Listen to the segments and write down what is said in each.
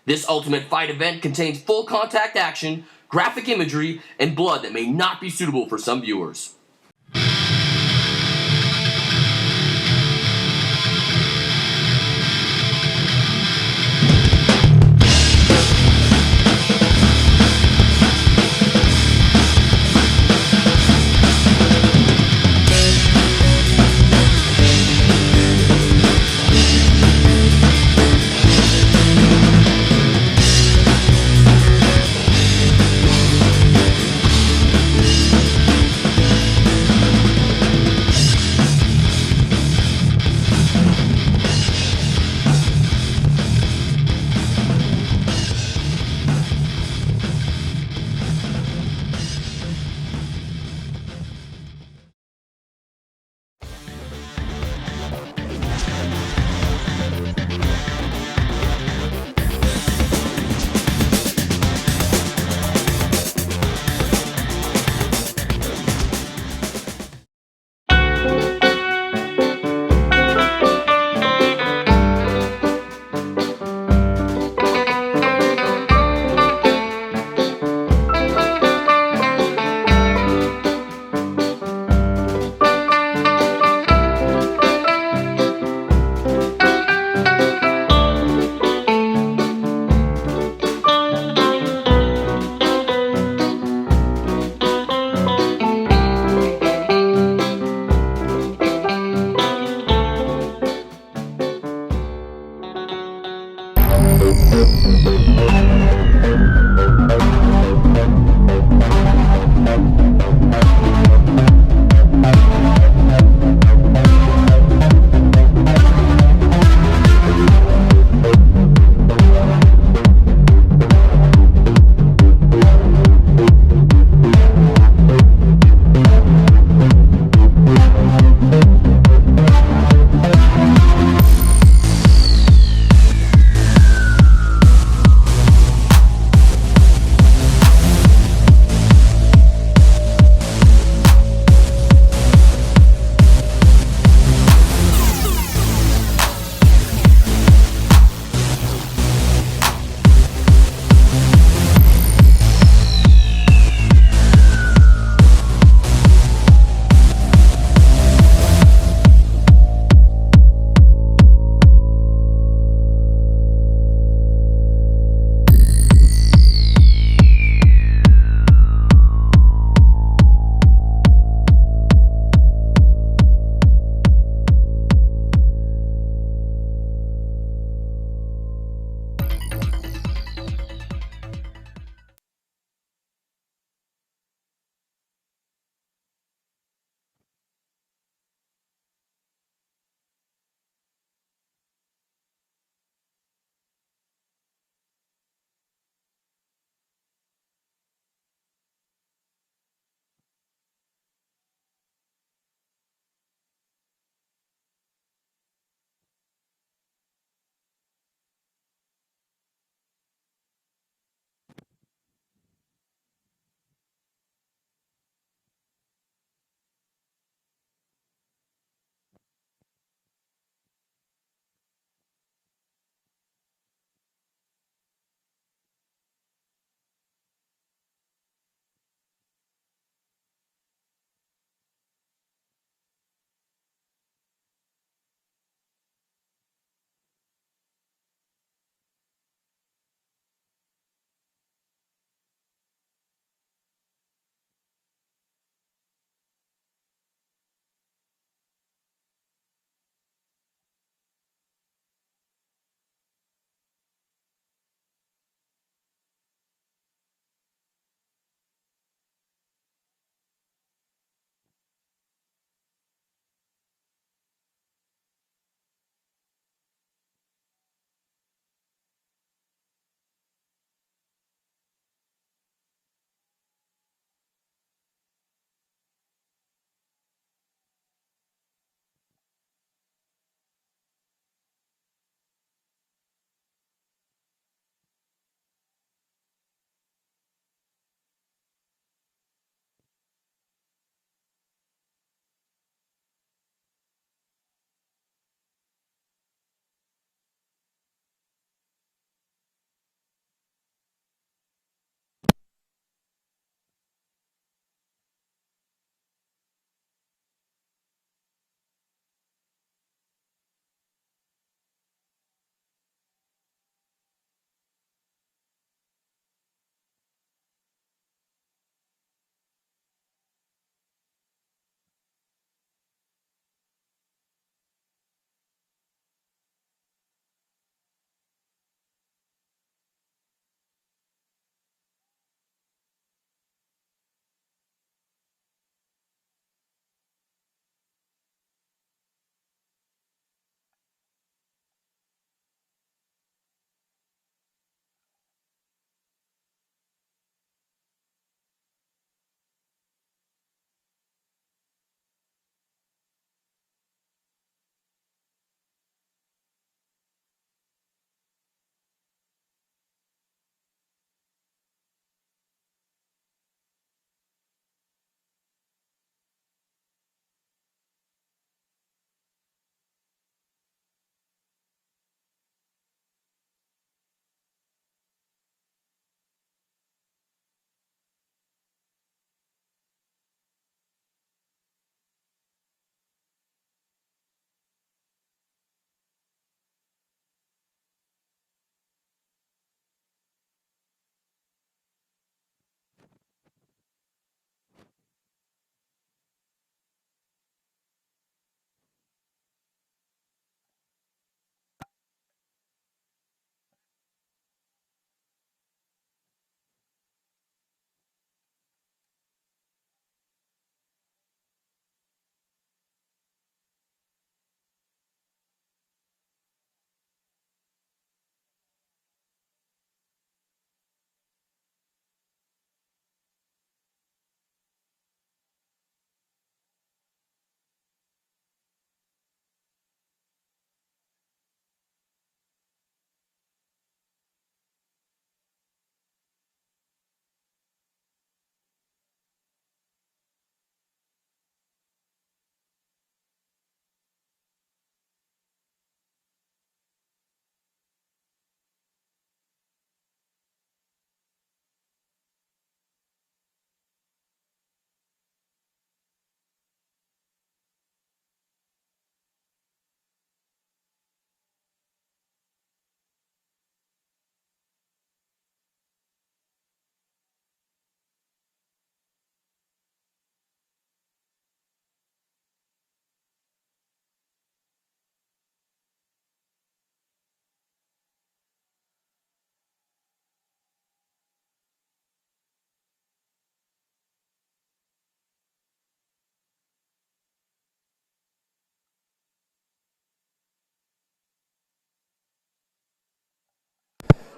This ultimate fight event contains full contact action, graphic imagery, and blood that may not be suitable for some viewers.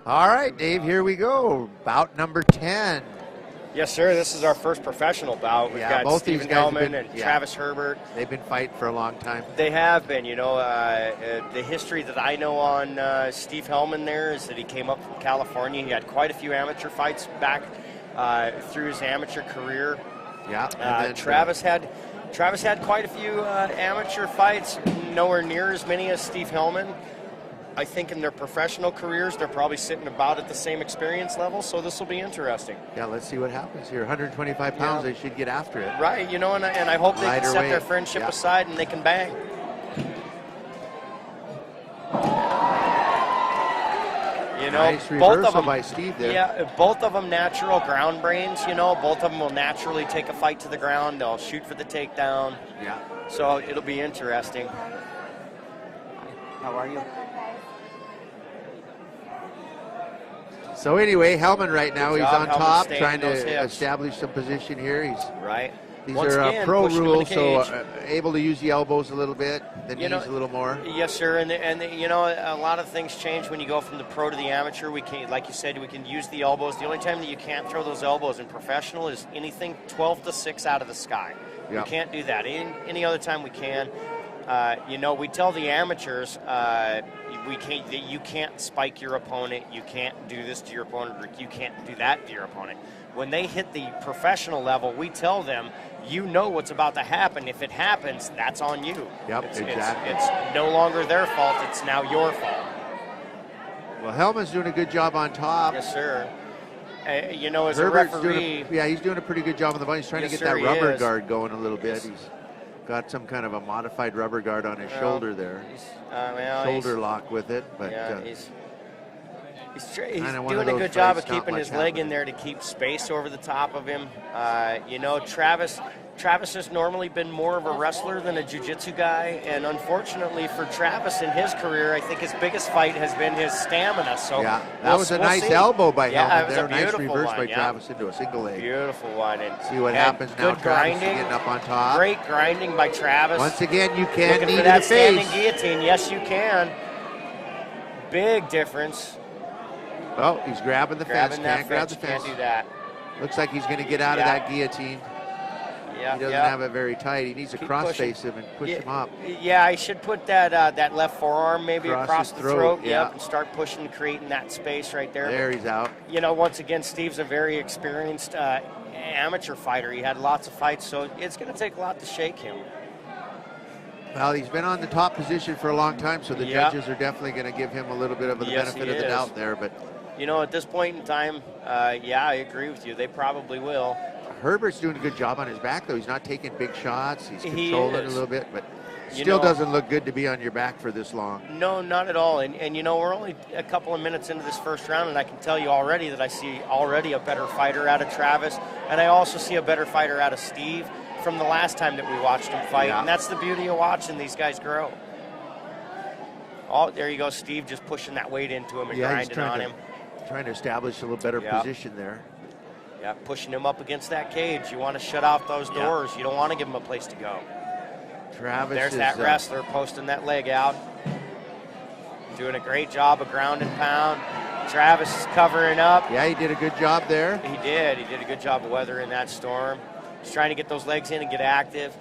All right, Dave, here we go. Bout number 10. Yes, sir. This is our first professional bout. We've got both Stephen these guys Hellman and Travis Herbert. They've been fighting for a long time. They have been. The history that I know on Steve Hellman there is that he came up from California. He had quite a few amateur fights back through his amateur career. Yeah. Travis had quite a few amateur fights, nowhere near as many as Steve Hellman. I think in their professional careers, they're probably sitting about at the same experience level, so this will be interesting. Yeah, let's see what happens here. 125 pounds, they should get after it. Right, and I hope they can set their friendship aside and they can bang. Nice reversal by Steve there. Yeah, both of them natural ground brains, Both of them will naturally take a fight to the ground. They'll shoot for the takedown. Yeah. So it'll be interesting. How are you? So anyway, Hellman right now, he's on top, trying to hips. establish some position here. He's right. These Once are again, pro rules, so able to use the elbows a little bit, the knees a little more. Yes, sir. And a lot of things change when you go from the pro to the amateur. We can, like you said, we can use the elbows. The only time that you can't throw those elbows in professional is anything 12-6 out of the sky. Yep. We can't do that. Any other time we can. We tell the amateurs you can't spike your opponent, you can't do this to your opponent, or you can't do that to your opponent. When they hit the professional level, we tell them, you know what's about to happen. If it happens, that's on you. Yep, exactly. It's no longer their fault, it's now your fault. Well, Hellman's doing a good job on top. Yes, sir. As Herbert's a referee... he's doing a pretty good job on the button. He's trying to get that rubber guard going a little bit. He's got some kind of a modified rubber guard on his shoulder there. Shoulder lock with it. But he's doing a good job of keeping his leg in there to keep space over the top of him. Travis has normally been more of a wrestler than a jiu-jitsu guy, and unfortunately for Travis in his career, I think his biggest fight has been his stamina. So that was a nice elbow by Hellman there. Nice reverse by one, Travis into a single leg. Beautiful one. And see what happens now. Good Travis grinding, getting up on top. Great grinding by Travis. Once again, you can't looking knee for to that the face. Standing guillotine. Yes, you can. Big difference. Well, he's grabbing the fence. Can't grab the fence. Can't do that. Looks like he's going to get out of that guillotine. He doesn't have it very tight. He needs to cross-face him and push him up. Yeah, I should put that left forearm maybe across the throat. Yep, and start pushing, creating that space right there. There, he's out. Once again, Steve's a very experienced amateur fighter. He had lots of fights, so it's going to take a lot to shake him. Well, he's been on the top position for a long time, so the judges are definitely going to give him a little bit of the benefit of the doubt there. But at this point in time, I agree with you. They probably will. Herbert's doing a good job on his back, though. He's not taking big shots. He's controlling a little bit, but still doesn't look good to be on your back for this long. No, not at all. And we're only a couple of minutes into this first round, and I can tell you already that I see already a better fighter out of Travis, and I also see a better fighter out of Steve from the last time that we watched him fight. And that's the beauty of watching these guys grow. Oh, there you go, Steve just pushing that weight into him and grinding on him. Trying to establish a little better position there. Yeah, pushing him up against that cage. You want to shut off those doors. You don't want to give him a place to go. There's that wrestler posting that leg out. Doing a great job of ground and pound. Travis is covering up. Yeah, he did a good job there. He did. He did a good job of weathering that storm. He's trying to get those legs in and get active.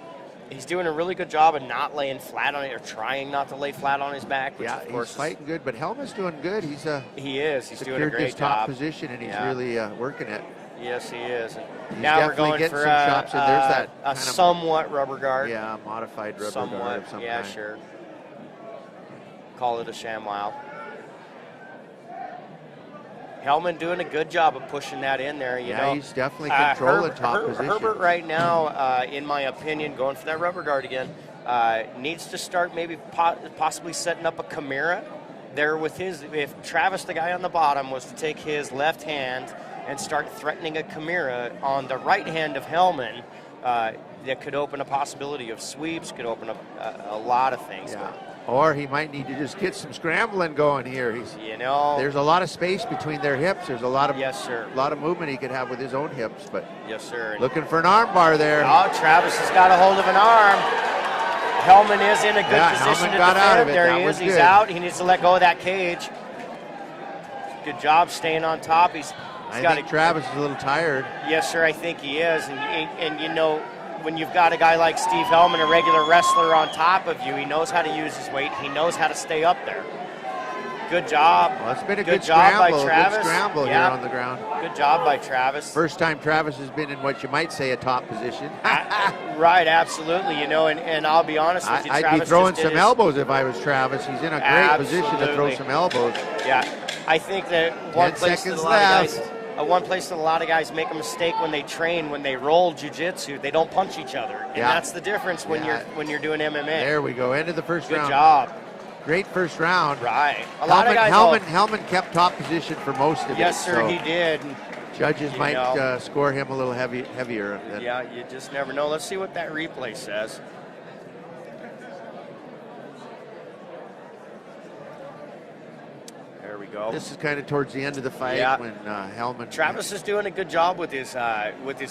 He's doing a really good job of not laying flat on it, or trying not to lay flat on his back. Which of course he's fighting good, but Hellman's doing good. He is. He's doing a great job. Top position, and he's really working it. Yes, he is. And now we're going for some shots in. There's that a somewhat rubber guard. Yeah, modified rubber guard of some kind. Sure. Call it a ShamWow. Hellman doing a good job of pushing that in there. He's definitely controlling top position. Herbert right now, in my opinion, going for that rubber guard again, needs to start maybe possibly setting up a Chimera there with his. If Travis, the guy on the bottom, was to take his left hand and start threatening a Chimera on the right hand of Hellman, that could open a possibility of sweeps, could open up a lot of things. Yeah. Or he might need to just get some scrambling going here. There's a lot of space between their hips. There's a lot of a lot of movement he could have with his own hips. But looking for an arm bar there. Oh, Travis has got a hold of an arm. Hellman is in a good position to defend. There he is. He's out. He needs to let go of that cage. Good job staying on top. He's I got think Travis is a little tired. Yes, sir, I think he is. And you know, when you've got a guy like Steve Hellman, a regular wrestler on top of you, he knows how to use his weight. He knows how to stay up there. Good job. Well, it's been a good job scramble, by Travis. Good scramble here on the ground. Good job by Travis. First time Travis has been in what you might say a top position. Right, absolutely. You know, and I'll be honest with you, I'd Travis be throwing some elbows if I was Travis. He's in a great position to throw some elbows. Yeah, I think that one place that a lot of guys make a mistake when they train, when they roll jiu-jitsu, they don't punch each other, and that's the difference when you're doing MMA. There we go, end of the first round. Good job. Great first round. Right. A lot of guys. Hellman kept top position for most of it. Yes, sir, so he did. Judges might score him a little heavier. Yeah, you just never know. Let's see what that replay says. There we go. This is kind of towards the end of the fight when Hellman. Travis is doing a good job with his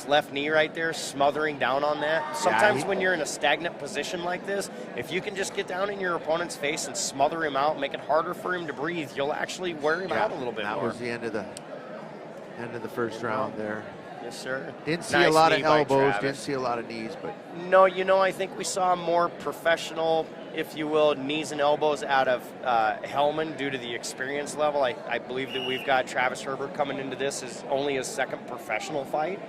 left knee right there, smothering down on that. Sometimes when you're in a stagnant position like this, if you can just get down in your opponent's face and smother him out, make it harder for him to breathe, you'll actually wear him out a little bit more. That was the end of the first round there. Yes, sir. Didn't see a lot of elbows, didn't see a lot of knees, but no, you know, I think we saw more professional, if you will, knees and elbows out of Hellman due to the experience level. I believe that we've got Travis Herbert coming into this as only his second professional fight.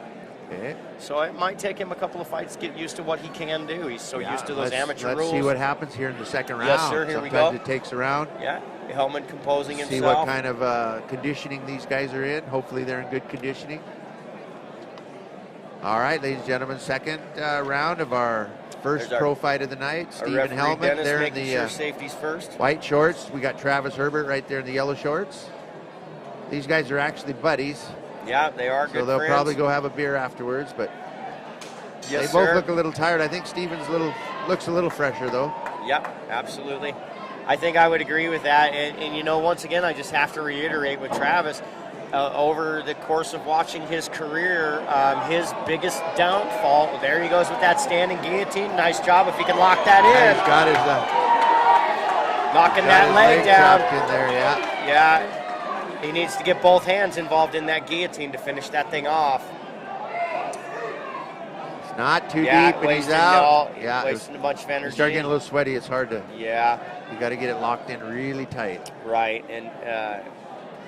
Okay. So it might take him a couple of fights to get used to what he can do. He's so used to those amateur rules. Let's see what happens here in the second round. Yes, sir, here we go. Sometimes it takes a round. Yeah, Hellman composing himself. See what kind of conditioning these guys are in. Hopefully they're in good conditioning. All right, ladies and gentlemen, second round of our first pro fight of the night. Stephen Hellman there in the safeties first. White shorts. We got Travis Herbert right there in the yellow shorts. These guys are actually buddies. Yeah, they are good friends. So they'll probably go have a beer afterwards, but they both look a little tired. I think Stephen's looks a little fresher, though. Yep, absolutely. I think I would agree with that. And you know, once again, I just have to reiterate with Travis, over the course of watching his career, his biggest downfall, there he goes with that standing guillotine. Nice job if he can lock that in. He's got his knocking that leg down. In there, yeah. He needs to get both hands involved in that guillotine to finish that thing off. It's not too deep, and he's out. Wasting a bunch of energy. You start getting a little sweaty, it's hard to. Yeah. You got to get it locked in really tight. Right, and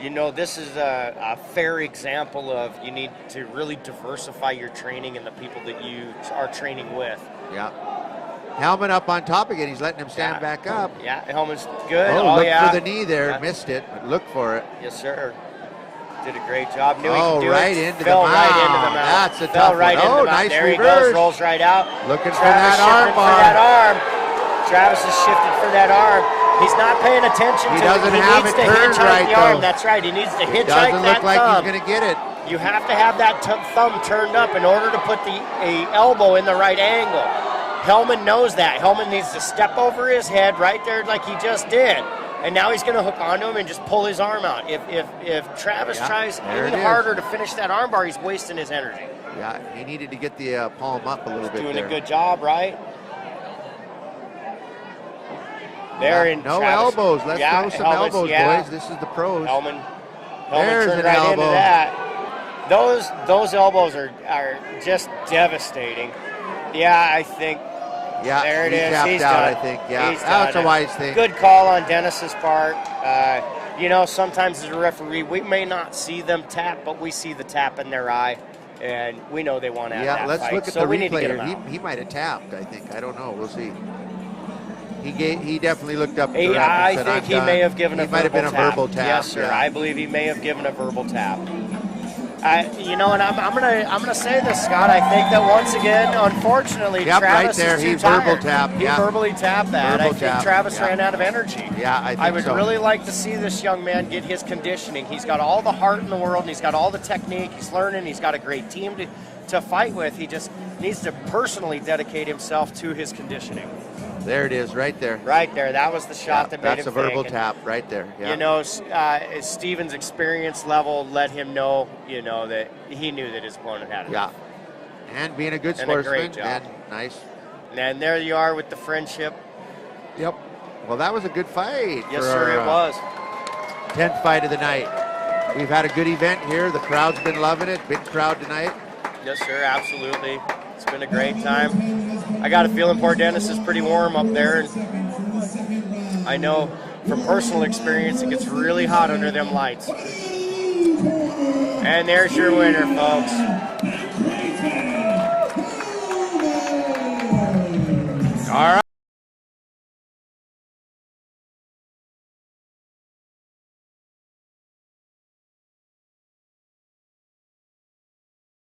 you know, this is a fair example of you need to really diversify your training and the people that you are training with. Yeah. Hellman up on top again. He's letting him stand back up. Yeah, Hellman's good. Look for the knee there. Missed it, but look for it. Yes, sir. Did a great job. Knew he could do right it. into Fell the mouth. Right into the mouth. That's a Fell tough right one. into the mouth. Nice there reverse. He goes, rolls right out. Looking for Travis that arm bar. For that arm. Travis is shifted for that arm. He's not paying attention to it. He doesn't have it turned right, though. That's right. He needs to hitchhike that thumb. Doesn't look like he's going to get it. You have to have that thumb turned up in order to put the elbow in the right angle. Hellman knows that. Hellman needs to step over his head right there like he just did. And now he's going to hook onto him and just pull his arm out. If Travis tries any harder to finish that armbar, he's wasting his energy. Yeah, he needed to get the palm up a little bit. Doing a good job, right? No elbows. Let's throw some elbows, boys. This is the pros. Hellman turned right elbow. into that. Those elbows are just devastating. Yeah, I think. Yeah, there it is. He's done. I think. Yeah, that's a wise thing. Good call on Dennis's part. You know, sometimes as a referee, we may not see them tap, but we see the tap in their eye, and we know they want to have that let's fight. look at the replay. He might have tapped. I think. I don't know. We'll see. He definitely looked up. I think he may have given a verbal tap. He might have been a verbal tap. Yes, sir. I believe he may have given a verbal tap. You know, and I'm gonna say this, Scott. I think that once again, unfortunately, Travis right there. is too He tired. verbal tapped. He verbally tapped that. I think Travis ran out of energy. Yeah, I would really like to see this young man get his conditioning. He's got all the heart in the world, and he's got all the technique. He's learning. He's got a great team to fight with. He just needs to personally dedicate himself to his conditioning. There it is, right there. Right there. That was the shot that made him That's a verbal tap right there. Yeah. You know, Steven's experience level let him know, you know, that he knew that his opponent had it. Yeah. And being a good sportsman. And nice. And there you are with the friendship. Yep. Well, that was a good fight. Yes, sir, it was. 10th fight of the night. We've had a good event here. The crowd's been loving it. Big crowd tonight. Yes, sir, absolutely. It's been a great time. I got a feeling Port Dennis is pretty warm up there. And I know from personal experience it gets really hot under them lights. And there's your winner, folks.